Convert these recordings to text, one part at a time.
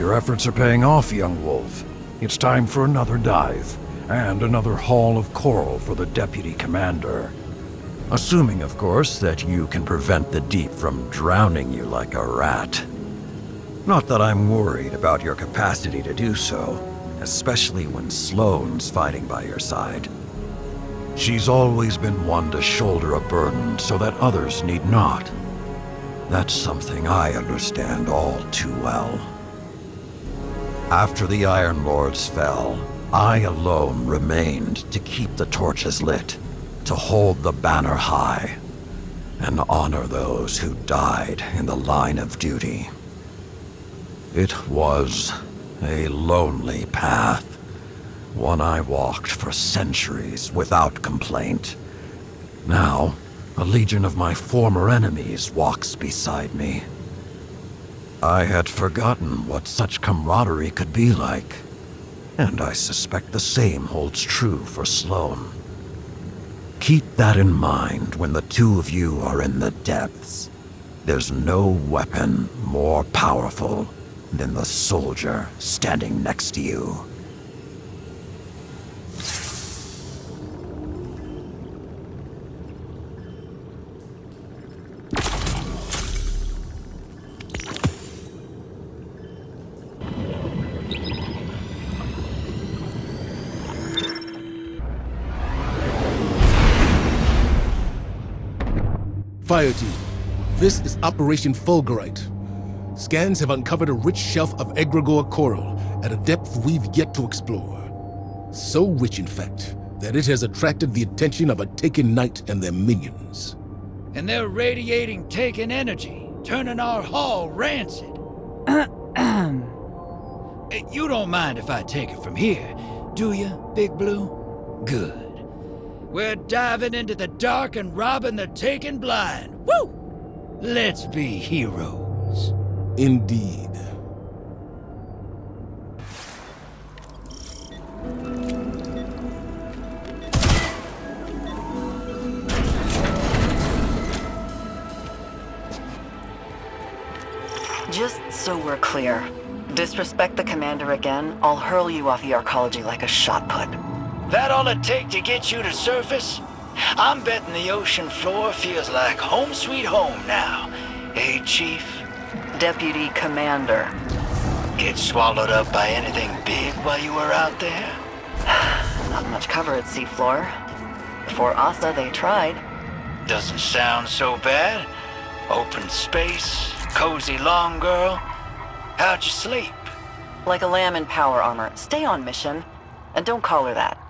Your efforts are paying off, young wolf. It's time for another dive, and another haul of coral for the Deputy Commander. Assuming, of course, that you can prevent the deep from drowning you like a rat. Not that I'm worried about your capacity to do so, especially when Sloane's fighting by your side. She's always been one to shoulder a burden so that others need not. That's something I understand all too well. After the Iron Lords fell, I alone remained to keep the torches lit, to hold the banner high, and honor those who died in the line of duty. It was a lonely path, one I walked for centuries without complaint. Now, a legion of my former enemies walks beside me. I had forgotten what such camaraderie could be like, and I suspect the same holds true for Sloane. Keep that in mind when the two of you are in the depths. There's no weapon more powerful than the soldier standing next to you. Fire team, this is Operation Fulgurite. Scans have uncovered a rich shelf of egregore coral at a depth we've yet to explore. So rich, in fact, that it has attracted the attention of a Taken Knight and their minions. And they're radiating Taken energy, turning our hall rancid. You don't mind if I take it from here, do you, Big Blue? Good. We're diving into the dark and robbing the Taken blind. Woo! Let's be heroes. Indeed. Just so we're clear, disrespect the commander again, I'll hurl you off the arcology like a shot put. That all it take to get you to surface? I'm betting the ocean floor feels like home sweet home now. Hey, Chief? Deputy Commander. Get swallowed up by anything big while you were out there? Not much cover at seafloor. Before Asa, they tried. Doesn't sound so bad. Open space, cozy long girl. How'd you sleep? Like a lamb in power armor. Stay on mission, and don't call her that.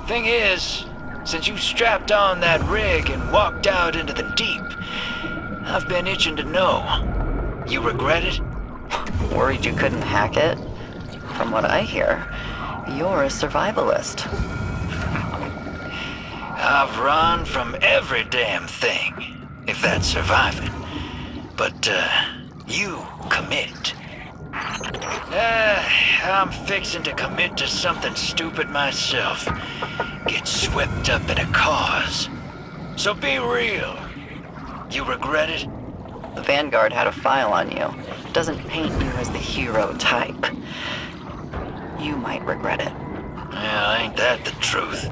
Thing is, since you strapped on that rig and walked out into the deep, I've been itching to know. You regret it? Worried you couldn't hack it? From what I hear, you're a survivalist. I've run from every damn thing, if that's surviving. But, you commit. I'm fixing to commit to something stupid myself. Get swept up in a cause. So be real. You regret it? The Vanguard had a file on you. Doesn't paint you as the hero type. You might regret it. Well, ain't that the truth?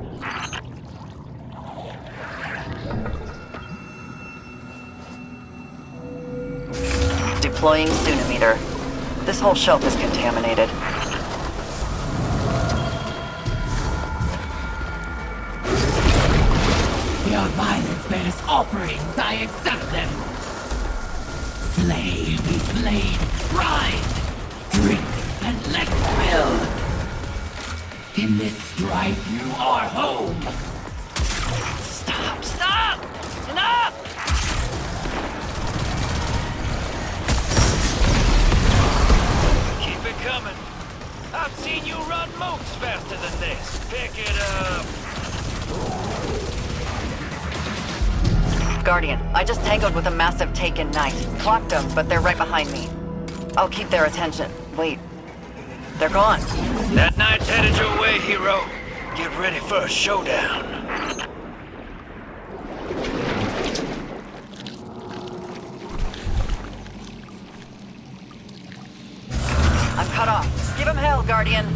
Deploying Tsunamimeter. This whole shelf is contaminated. Your violence bears offerings, I accept them. Slay, be slain, grind, drink, and let will. In this strife, you are home. Stop! Stop! Enough! Keep it coming. I've seen you run moats faster than this. Pick it up. Guardian, I just tangoed with a massive Taken Knight. Clocked them, but they're right behind me. I'll keep their attention. Wait. They're gone. That knight's headed your way, hero. Get ready for a showdown. I'm cut off. Give him hell, Guardian.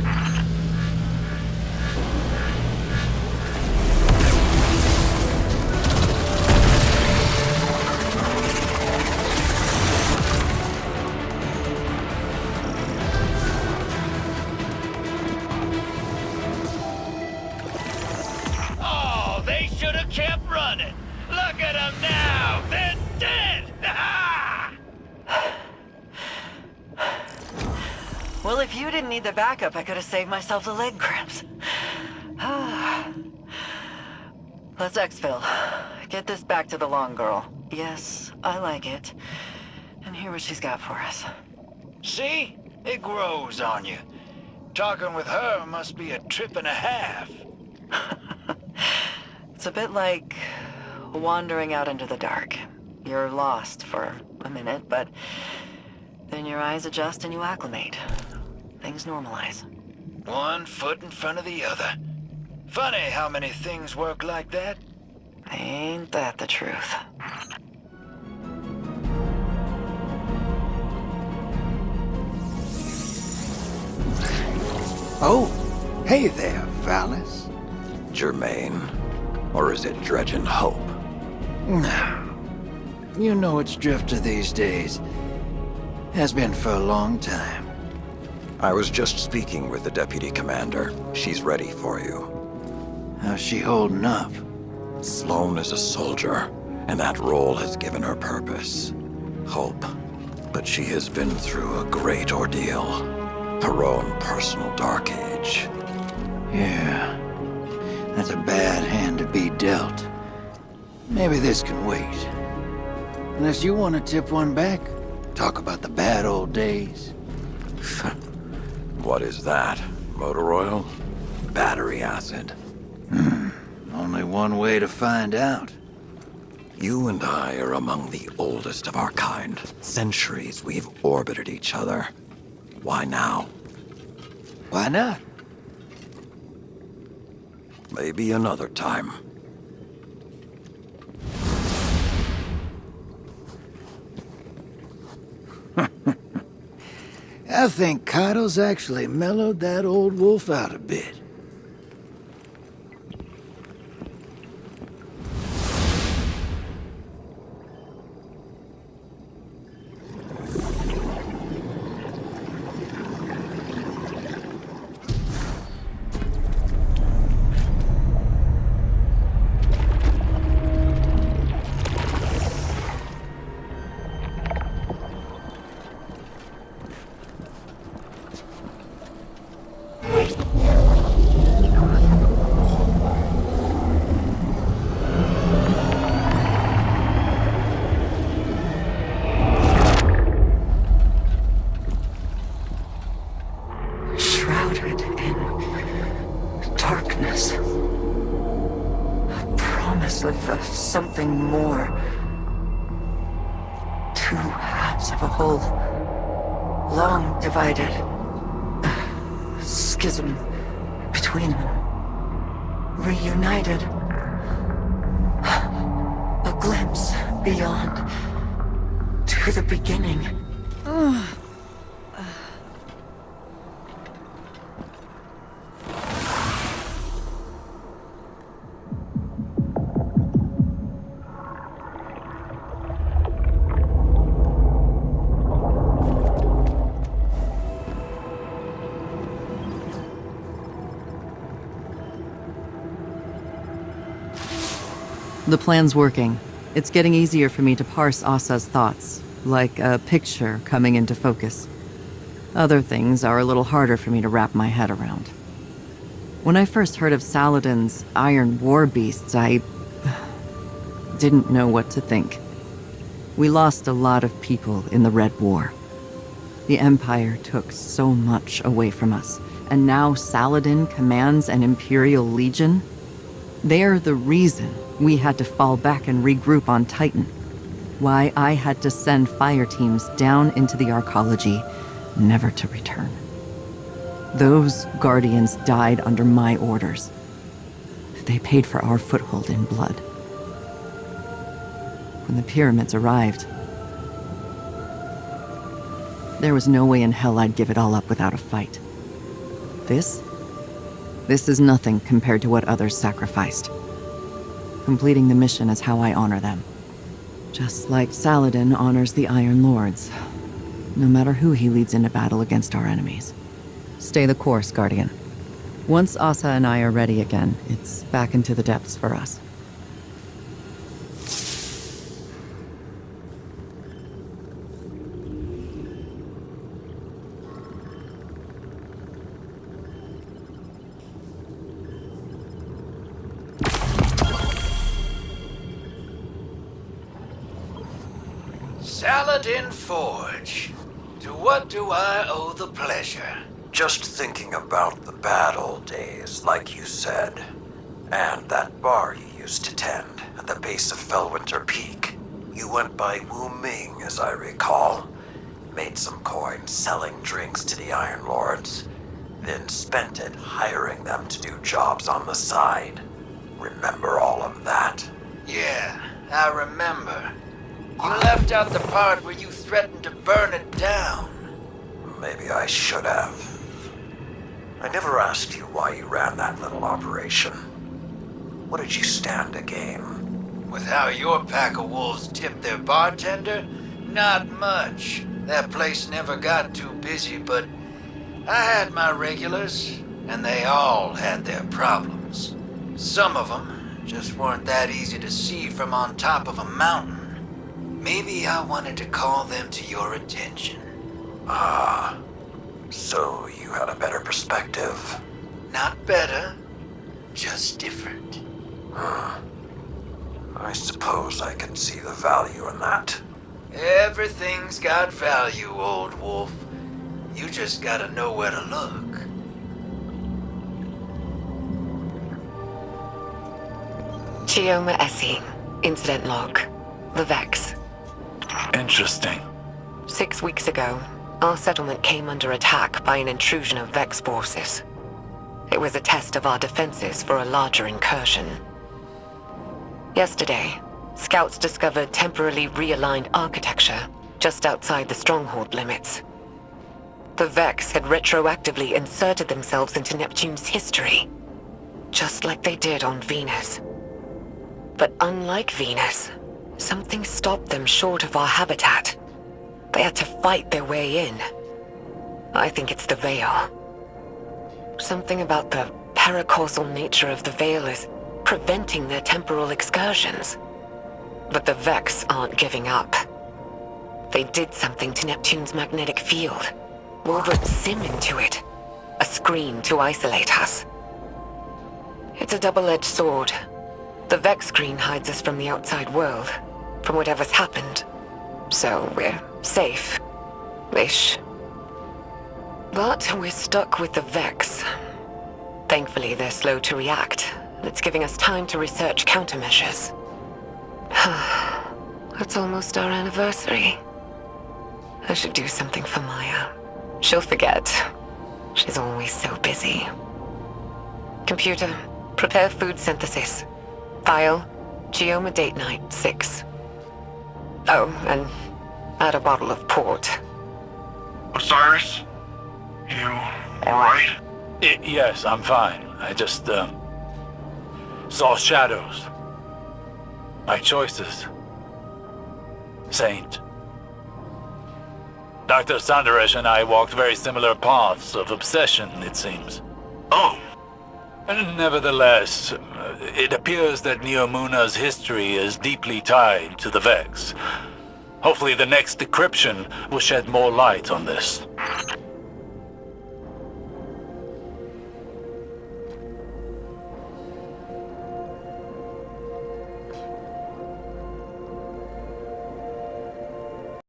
Oh, they should have kept running. Look at them now. They're dead. Well, if you didn't need the backup, I could have saved myself the leg cramps. Let's exfil. Get this back to the long girl. Yes, I like it. And hear what she's got for us. See? It grows on you. Talking with her must be a trip and a half. It's a bit like wandering out into the dark. You're lost for a minute, but then your eyes adjust and you acclimate. Things normalize. One foot in front of the other. Funny how many things work like that. Ain't that the truth? Oh, hey there, Valis. Germain. Or is it Dredgen Hope? You know it's Drifter these days. Has been for a long time. I was just speaking with the deputy commander. She's ready for you. How's she holding up? Sloane is a soldier, and that role has given her purpose. Hope. But she has been through a great ordeal. Her own personal dark age. Yeah. That's a bad hand to be dealt. Maybe this can wait. Unless you want to tip one back. Talk about the bad old days. What is that? Motor oil? Battery acid? Only one way to find out. You and I are among the oldest of our kind. Centuries we've orbited each other. Why now? Why not? Maybe another time. I think Kaido's actually mellowed that old wolf out a bit. Shrouded in darkness. A promise of something more. Two halves of a whole, long divided. A schism between them. Reunited. A glimpse beyond. To the beginning. The plan's working. It's getting easier for me to parse Asa's thoughts, like a picture coming into focus. Other things are a little harder for me to wrap my head around. When I first heard of Saladin's iron war beasts, I didn't know what to think. We lost a lot of people in the Red War. The Empire took so much away from us, and now Saladin commands an Imperial Legion? They're the reason we had to fall back and regroup on Titan. Why I had to send fire teams down into the arcology, never to return. Those Guardians died under my orders, They paid for our foothold in blood. When the pyramids arrived, there was no way in hell I'd give it all up without a fight. This is nothing compared to what others sacrificed. Completing the mission is how I honor them. Just like Saladin honors the Iron Lords, no matter who he leads into battle against our enemies. Stay the course, Guardian. Once Asha and I are ready again, it's back into the depths for us. Saladin Forge. To what do I owe the pleasure? Just thinking about the bad old days, like you said. And that bar you used to tend at the base of Felwinter Peak. You went by Wu Ming, as I recall. Made some coin selling drinks to the Iron Lords. Then spent it hiring them to do jobs on the side. Remember all of that? Yeah, I remember. You left out the part where you threatened to burn it down. Maybe I should have. I never asked you why you ran that little operation. What did you stand to gain? With how your pack of wolves tipped their bartender? Not much. That place never got too busy, but I had my regulars, and they all had their problems. Some of them just weren't that easy to see from on top of a mountain. Maybe I wanted to call them to your attention. Ah, so you had a better perspective. Not better, just different. I suppose I can see the value in that. Everything's got value, old wolf. You just gotta know where to look. Chioma Essie, incident log. The Vex. Interesting. 6 weeks ago, our settlement came under attack by an intrusion of Vex forces. It was a test of our defenses for a larger incursion. Yesterday, scouts discovered temporarily realigned architecture just outside the stronghold limits. The Vex had retroactively inserted themselves into Neptune's history, just like they did on Venus. But unlike Venus, something stopped them short of our habitat. They had to fight their way in. I think it's the Veil. Something about the paracausal nature of the Veil is preventing their temporal excursions. But the Vex aren't giving up. They did something to Neptune's magnetic field. Wove a sim into it. A screen to isolate us. It's a double-edged sword. The Vex screen hides us from the outside world, from whatever's happened. So we're safe. Ish. But we're stuck with the Vex. Thankfully, they're slow to react. It's giving us time to research countermeasures. It's almost our anniversary. I should do something for Maya. She'll forget. She's always so busy. Computer, prepare food synthesis. File, Chioma date night 6. Oh, and add a bottle of port. Osiris? You alright? Yes, I'm fine. I just, saw shadows. My choices. Saint. Dr. Sandaresh and I walked very similar paths of obsession, it seems. Oh. Nevertheless, it appears that Neomuna's history is deeply tied to the Vex. Hopefully the next decryption will shed more light on this.